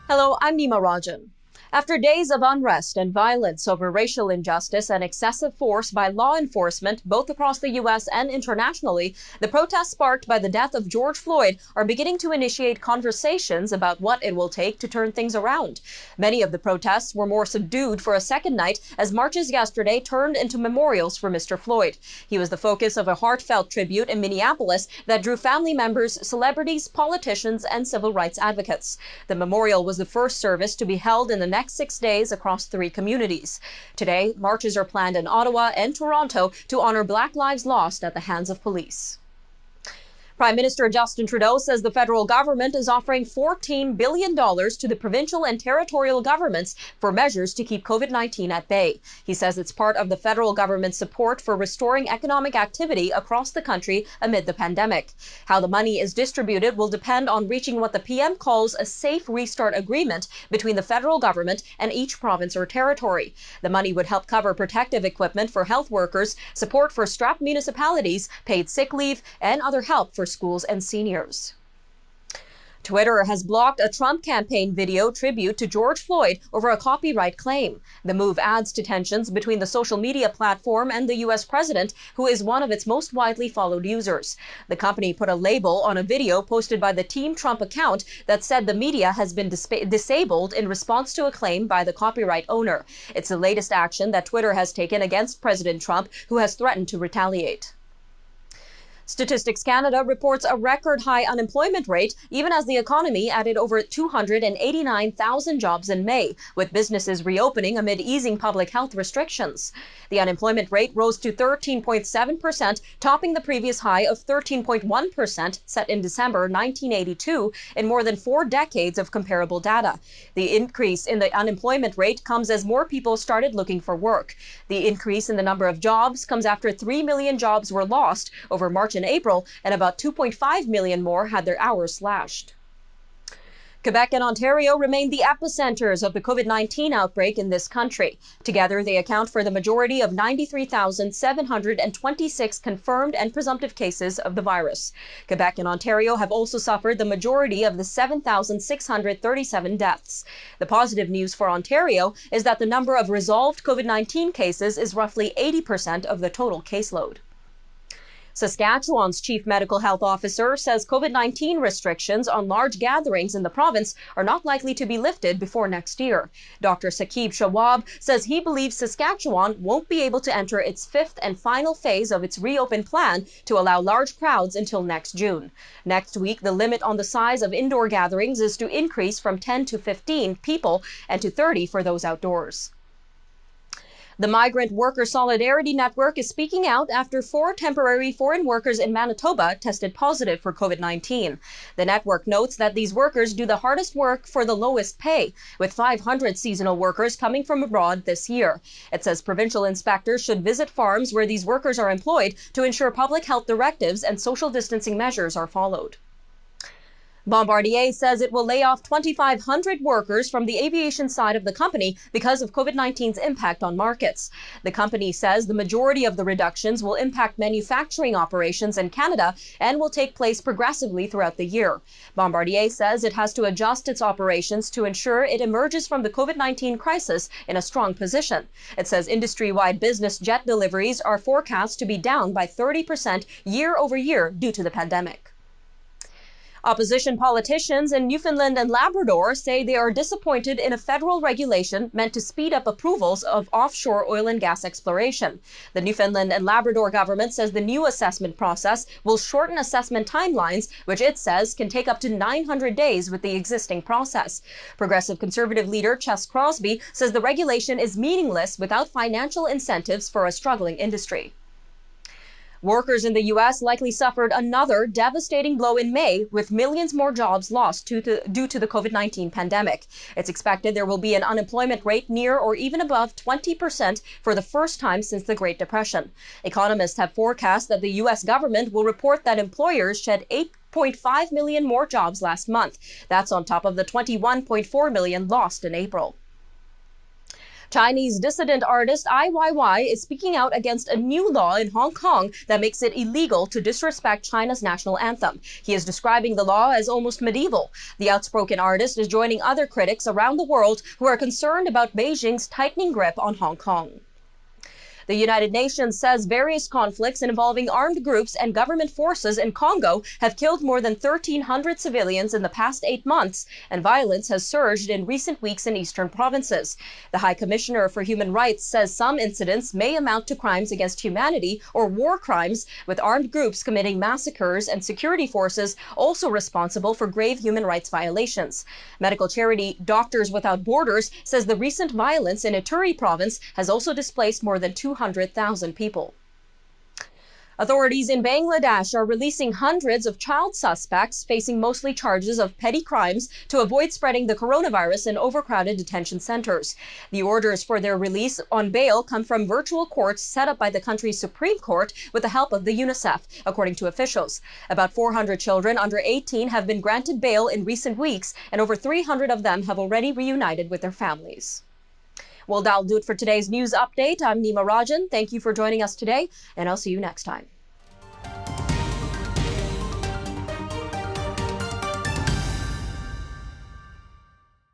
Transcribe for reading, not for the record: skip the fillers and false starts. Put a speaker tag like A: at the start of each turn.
A: Hello, I'm Nima Rajan. After days of unrest and violence over racial injustice and excessive force by law enforcement, both across the U.S. and internationally, the protests sparked by the death of George Floyd are beginning to initiate conversations about what it will take to turn things around. Many of the protests were more subdued for a second night as marches yesterday turned into memorials for Mr. Floyd. He was the focus of a heartfelt tribute in Minneapolis that drew family members, celebrities, politicians, and civil rights advocates. The memorial was the first service to be held in the next 6 days across 3 communities. Today, marches are planned in Ottawa and Toronto to honor Black lives lost at the hands of police. Prime Minister Justin Trudeau says the federal government is offering $14 billion to the provincial and territorial governments for measures to keep COVID-19 at bay. He says it's part of the federal government's support for restoring economic activity across the country amid the pandemic. How the money is distributed will depend on reaching what the PM calls a safe restart agreement between the federal government and each province or territory. The money would help cover protective equipment for health workers, support for strapped municipalities, paid sick leave, and other help for schools and seniors. Twitter has blocked a Trump campaign video tribute to George Floyd over a copyright claim. The move adds to tensions between the social media platform and the U.S. president, who is one of its most widely followed users. The company put a label on a video posted by the Team Trump account that said the media has been disabled in response to a claim by the copyright owner. It's the latest action that Twitter has taken against President Trump, who has threatened to retaliate. Statistics Canada reports a record high unemployment rate, even as the economy added over 289,000 jobs in May, with businesses reopening amid easing public health restrictions. The unemployment rate rose to 13.7%, topping the previous high of 13.1% set in December 1982 in more than 4 decades of comparable data. The increase in the unemployment rate comes as more people started looking for work. The increase in the number of jobs comes after 3 million jobs were lost over March and April, and about 2.5 million more had their hours slashed. Quebec and Ontario remain the epicenters of the COVID-19 outbreak in this country. Together, they account for the majority of 93,726 confirmed and presumptive cases of the virus. Quebec and Ontario have also suffered the majority of the 7,637 deaths. The positive news for Ontario is that the number of resolved COVID-19 cases is roughly 80% of the total caseload. Saskatchewan's chief medical health officer says COVID-19 restrictions on large gatherings in the province are not likely to be lifted before next year. Dr. Saqib Shawab says he believes Saskatchewan won't be able to enter its 5th and final phase of its reopen plan to allow large crowds until next June. Next week, the limit on the size of indoor gatherings is to increase from 10 to 15 people and to 30 for those outdoors. The Migrant Worker Solidarity Network is speaking out after 4 temporary foreign workers in Manitoba tested positive for COVID-19. The network notes that these workers do the hardest work for the lowest pay, with 500 seasonal workers coming from abroad this year. It says provincial inspectors should visit farms where these workers are employed to ensure public health directives and social distancing measures are followed. Bombardier says it will lay off 2,500 workers from the aviation side of the company because of COVID-19's impact on markets. The company says the majority of the reductions will impact manufacturing operations in Canada and will take place progressively throughout the year. Bombardier says it has to adjust its operations to ensure it emerges from the COVID-19 crisis in a strong position. It says industry-wide business jet deliveries are forecast to be down by 30% year over year due to the pandemic. Opposition politicians in Newfoundland and Labrador say they are disappointed in a federal regulation meant to speed up approvals of offshore oil and gas exploration. The Newfoundland and Labrador government says the new assessment process will shorten assessment timelines, which it says can take up to 900 days with the existing process. Progressive Conservative leader Ches Crosby says the regulation is meaningless without financial incentives for a struggling industry. Workers in the U.S. likely suffered another devastating blow in May, with millions more jobs lost due to the COVID-19 pandemic. It's expected there will be an unemployment rate near or even above 20% for the first time since the Great Depression. Economists have forecast that the U.S. government will report that employers shed 8.5 million more jobs last month. That's on top of the 21.4 million lost in April. Chinese dissident artist IYY is speaking out against a new law in Hong Kong that makes it illegal to disrespect China's national anthem. He is describing the law as almost medieval. The outspoken artist is joining other critics around the world who are concerned about Beijing's tightening grip on Hong Kong. The United Nations says various conflicts involving armed groups and government forces in Congo have killed more than 1,300 civilians in the past 8 months, and violence has surged in recent weeks in eastern provinces. The High Commissioner for Human Rights says some incidents may amount to crimes against humanity or war crimes, with armed groups committing massacres and security forces also responsible for grave human rights violations. Medical charity Doctors Without Borders says the recent violence in Ituri province has also displaced more than 200,000 people. Authorities in Bangladesh are releasing hundreds of child suspects facing mostly charges of petty crimes to avoid spreading the coronavirus in overcrowded detention centers. The orders for their release on bail come from virtual courts set up by the country's Supreme Court with the help of the UNICEF, according to officials. About 400 children under 18 have been granted bail in recent weeks, and over 300 of them have already reunited with their families. Well, that'll do it for today's news update. I'm Nima Rajan. Thank you for joining us today, and I'll see you next time.